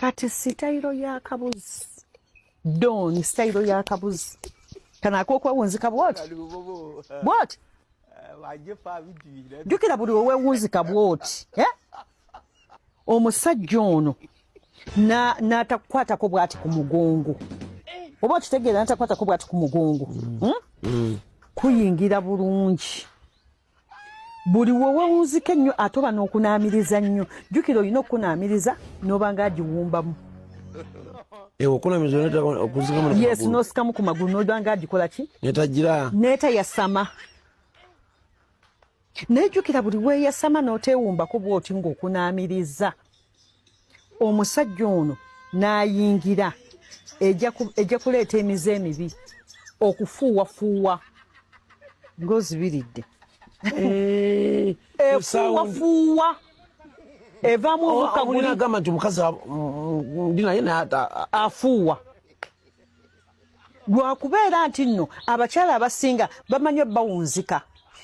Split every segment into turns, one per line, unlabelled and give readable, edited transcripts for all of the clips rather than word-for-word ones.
kati sitayiro ya kabuzi don sitayiro ya kabuzi kana akokwa wunzika bwoti bwoti jukira buli wowe wunzika bwoti omusajja ono n'atakwatako bwati ku mugongo oba okitegeera n'atakwatako bwati ku mugongo kuyingira bulungi buli wowe wunzika ennyo ate oba n'okunaamiriza nnyo jukira olina okunaamiriza n'oba nga agiwumbamu yes n'osikamu ku magulu n'oba nga agikola ki n'etayasama naye jukira buli weeyasama n'oteewumbako bw'oti ng'okunaamiriza omusajja ono n'ayingira ejja kuleeta emize emibi okufuuwafuuwa ng'ozibiridde efuuwafuuwa evaamu obukagulagamba
nti omukazi ndinaye
afuuwa lwakubeera nti nno abakyala abasinga bamanyi bawunzika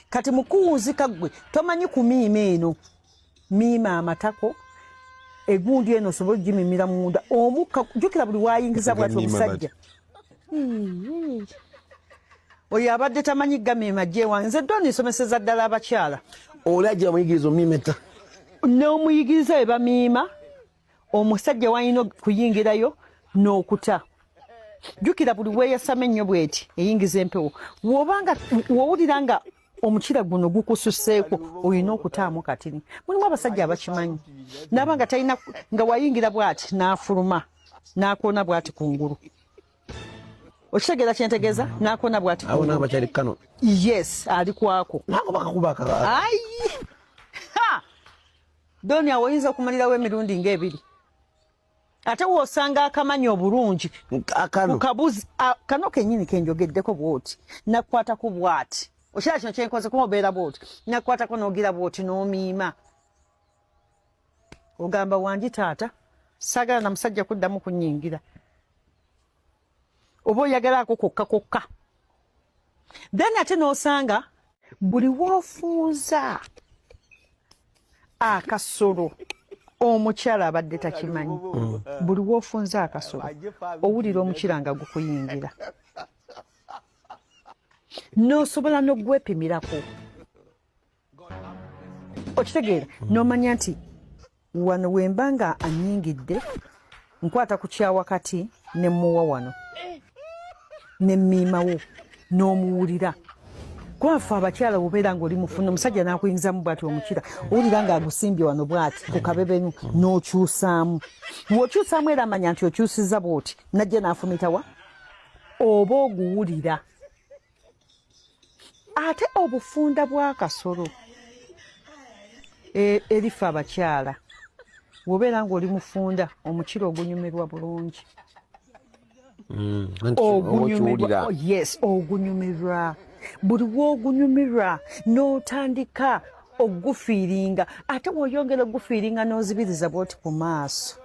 kati mukuwunzika gwe tomanyi kumiima eno miima amatako egundi eno osobola ogimimira munda omukka jukira buli wayingiza bwati omusajja oyo abadde tamanyi gamiima gyewange nze ddo nisomeseza ddala abakyala
oli ajja amuyigiriza omiimeta
n'omuyigiriza we bamiima omusajja wayina kuyingirayo n'okuta jukira buli weeyasama ennyo bweti eyingiza empewo wowulira nga omukira guno gukususseeko olina okutaamu katini mulimu abasajja abakimanyi naba nga talina nga wayingira bwati n'afuluma n'akoona bwati kungulu okitegeera kyentegeeza n'akoona bwati
kungulu
yes ali kwako ayi doni awo oyinza okumalirawo emirundi ng'ebiri ate woosanga akamanyi obulungi kukabuzi kano kennyini kenjogeddeko bwoti nakukwatako bwati okira kino kyenkoze kumobeera bwoti nakukwatako n'ogira bwoti n'omiima ogamba wangi taata saagala na musajja kuddamu kunnyingira oba oyagalaako kokka then ate n'osanga buli woofunza akasolo omukyala abadde takimanyi buli woofunze akasolo owulira omukira nga gukuyingira n'osobola n'ogwepimirako okitegeera n'omanya nti wano wemba nga annyingidde nkwata ku kyawakati ne muwa wano ne mmiimawo n'omuwulira kwafa abakyala obubeera ng'oli mufuna omusajja n'akuyingizamu bwati omukira owulira ng'agusimbye wano bwati ku kabebenu n'okyusaamu bw'okyusaamu era amanya nti okyusiza bwoti najja n'afumitawa oba oguwulira ate obufunda bw'akasolo erifa abakyala bw'obeera ng'oli mufunda omukira ogunyumirwa bulungi yes ogunyumirwa buli w'ogunyumirwa n'otandika ogufiiringa ate bw'oyongera ogufiiringa n'ozibiriza bwoti ku maaso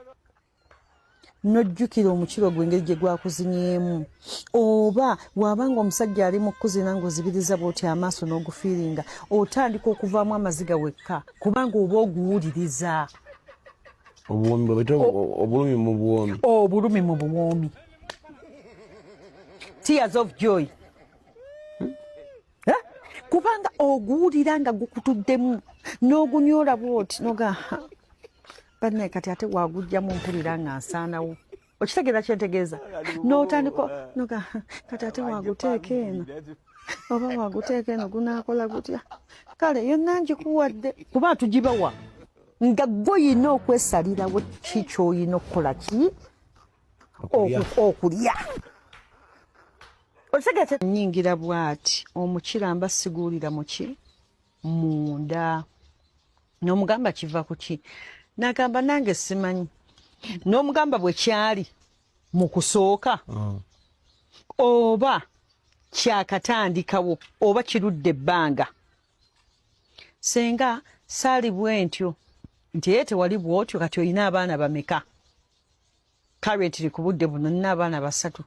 n'ojjukira omukiro gw'engeri gye gwakuzinyemu oba wabanga omusajja ali mu kuzina ng'ozibiriza bwoti amaaso n'ogufiiringa otandika okuvaamu amaziga wekka kubanga oba oguwuliriza obulumi mu buwoomi tears of joy kubanga oguwulira nga gukutuddemu n'ogunyola bwoti noga bannaye kati ate wagujjamu mpulira nga nsaanawo okitegeera kyentegeeza n'otandika noga kati ate waguteeka eno oba waguteeka eno gunaakola gutya kale yonna ngikuwadde kuba tugibawa nga gwoyina okwesalirawo ki kyoyina okukola ki okulya okitegeeza nnyingira bwati omukira mba siguulira muki munda n'omugamba kiva ku ki n'agamba nange simanyi n'omugamba bwe kyali mu kusooka oba kyakatandikawo oba kirudde ebbanga senga saali bwentyo nti ye tewali bwotyo kati olina abaana bameka currently ku budde buno nina abaana 3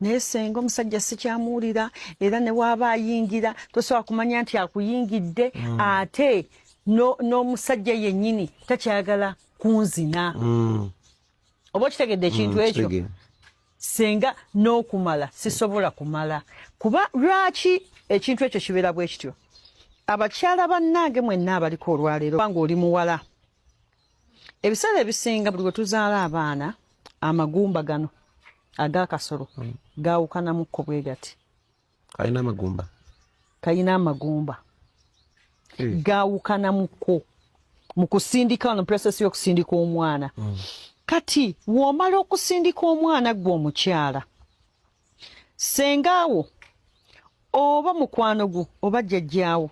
naye senga omusajja sikyamuwulira era ne waaba ayingira tosobola kumanya nti akuyingidde ate n'omusajja yennyini takyagala kunzina oba okitegedde ekintu ekyo senga n'okumala sisobola kumala kuba lwaki ekintu ekyo kibeera bwe kityo abakyala bannange mwenna abaliko olwaleero kubanga oli muwala ebiseera ebisinga buli bwe tuzaala abaana amagumba gano ag'akasolo gaawukanamukko bwe gati kalina amagumba gaawukanamukko mu kusindika wano process y'okusindika omwana kati w'omala okusindika omwana gwe omukyala sengaawo oba mukwano gwo oba jjajjaawo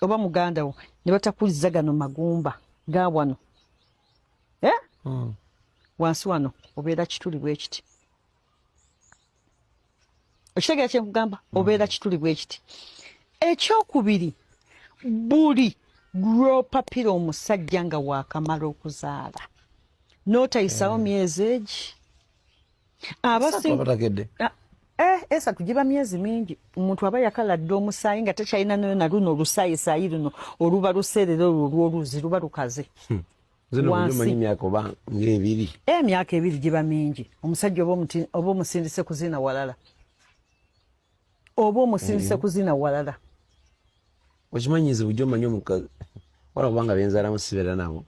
oba muganda wo ne batakuliza gano magumba ga wano wansi wano obeera kituli bwe kiti okitegera kye nkugamba obeera kituli bwe kiti ekyokubiri buli lw'opapira omusajja nga waakamala okuzaala n'otayisawo myezi egi esatu giba myezi mingi omuntu aba yakaladde omusaayi nga tekyalina nayo na luno olusaayisaayi luno oluba luseerera olwo olw'oluzi luba lukaze emyaka ebiri giba mingi omusajja oba omusindise kuzina walala
okimanyize bujja omanyi omukazi wala kubanga benzaalamu sibeera nabo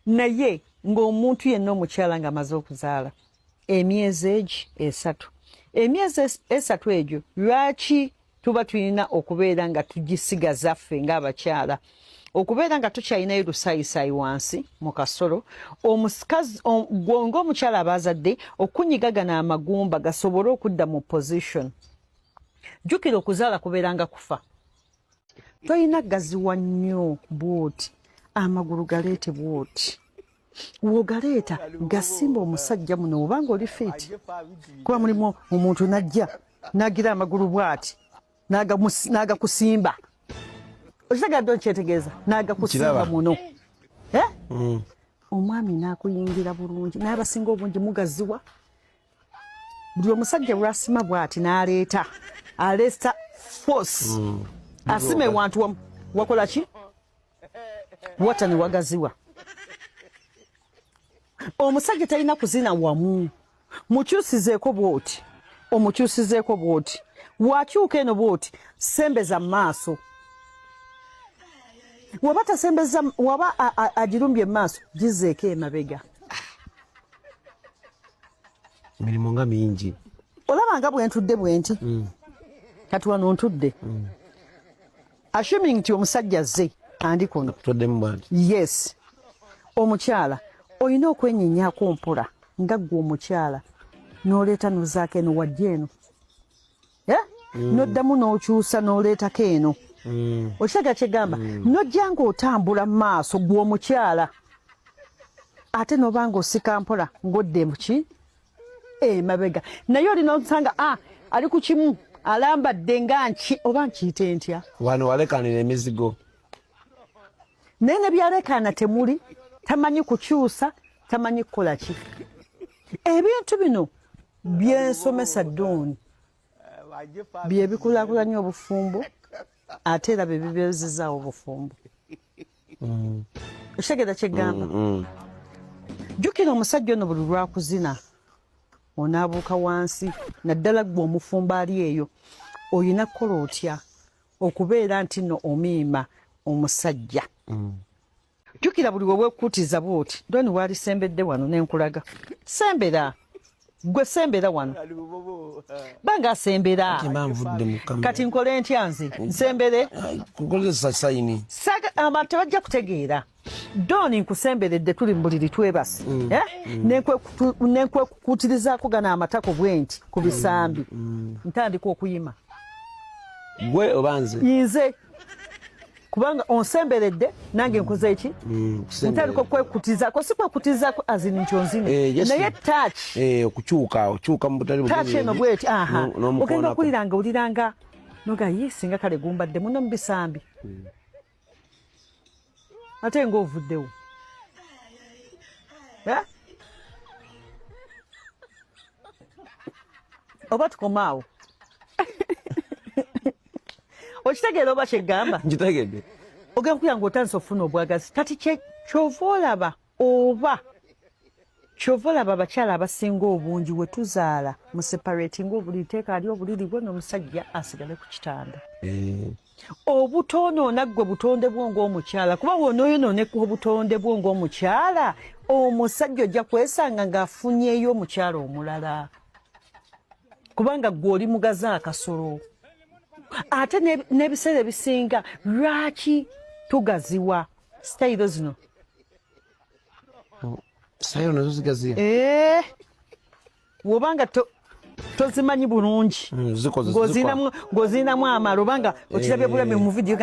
naye ng'omuntu yenna omukyala ng'amaze okuzaala emyezi egi esatu emyezi esatu egyo lwaki tuba tulina okubeera nga tugisigaza ffe ng'abakyala okubeera nga tukyalinayo lusaayisayi wansi mu kasolo omusikazi ng'omukyala aba azadde okunyigagana amagumba gasobole okudda mu position jjukira okuzaala kubeeranga kufa toyina gaziwa nnyo bwoti amagulu galeete bwoti wogaleeta gasimba omusajja muno obanga oli fiiti kuba mulimu omuntu najja nagira amagulu bwati n'agakusimba okitegeedde okyetegeeza n'agakusimba muno omwami n'akuyingira bulungi n'abasinga obungi mugaziwa buli omusajja bw'asima bwati n'aleeta aleeta force asime wantu wamu wakola ki wata ne wagaziwa omusajja talina kuzina wamu mukyusizeeko bwoti omukyusizeeko bwoti wakyuka eno bwoti sembeza maaso waba tasembeza waba agirumbye maaso gizeeko emabega
emirimu nga mingi
olaba nga bwentudde bwenti kati wano ntudde assuming nti omusajja azze andi kuno yes omukyala olina okwenyenyaako mpola nga ggwe omukyala n'oleeta nozaako eno wajja eno n'oddamu n'okyusa n'oleetako eno okitega kyegamba n'ojja ng'otambula mu maaso ggwe omukyala ate n'oba ng'osika mpola ng'odde muki emabega naye olina okusanga ali ku kimu alambadde nga nki oba nkiyite ntya
wano walekanira emizigo
naye ne byalekaana temuli tamanyi kukyusa tamanyi kukola ki ebintu bino byensomesa dduuni bye bikulaakulanya obufumbo ate era bye bibeezezaawo obufumbo ekitegeeza kyegamba jjukira omusajja ono buli lwakuzina onaabuuka wansi naddala ggwe omufumbo ali eyo olina kukola otya okubeera nti nno omiima omusajja jjukira buli wewekutiza bwoti doni waalisembedde wano nenkulaga sembera gwe sembera wano banga asembera kati nkole ntya nze nsembere tebajja kutegeera doni nkusemberedde tuli mbuliri twebase nenkwekukutirizaako gana amatako bwenti ku bisambi ntandika okuyima
gwe oba nze
nze kubanga onsemberedde nange nkoze eki ntandika okwekutizaako si kwekutizaako azini nkyonzine naye taaki
okukyuka mu butali
taaki eno bweti ogenda okuliranga oliranga noga ye singa kale gumbadde muno mu bisambi ate ng'ovuddewo oba tukomaawo okitegeera oba kyeggamba
nkitegedde
ogenda kukugira ng'otandisa okufuna obwagazi kati kyova olaba oba kyova olaba abakyala abasinga obungi we tuzaala mu separating obuliri teeka ali obuliri bwe n'omusajja asigale ku kitanda obutoonoona ggwe butonde bwo ng'omukyala kuba wonooyonooneka obutonde bwo ng'omukyala omusajja ojja kwesanga ng'afunyeeyo omukyala omulala kubanga ggwe oli mugaze akasolo ate n'ebiseera ebisinga lwaki tugaziwa sitayiro zino
sayiro nazo zigaziya
wobanga tozimanyi bulungi ng'ozinamu amalo obanga okirabye bulami mu vidiyo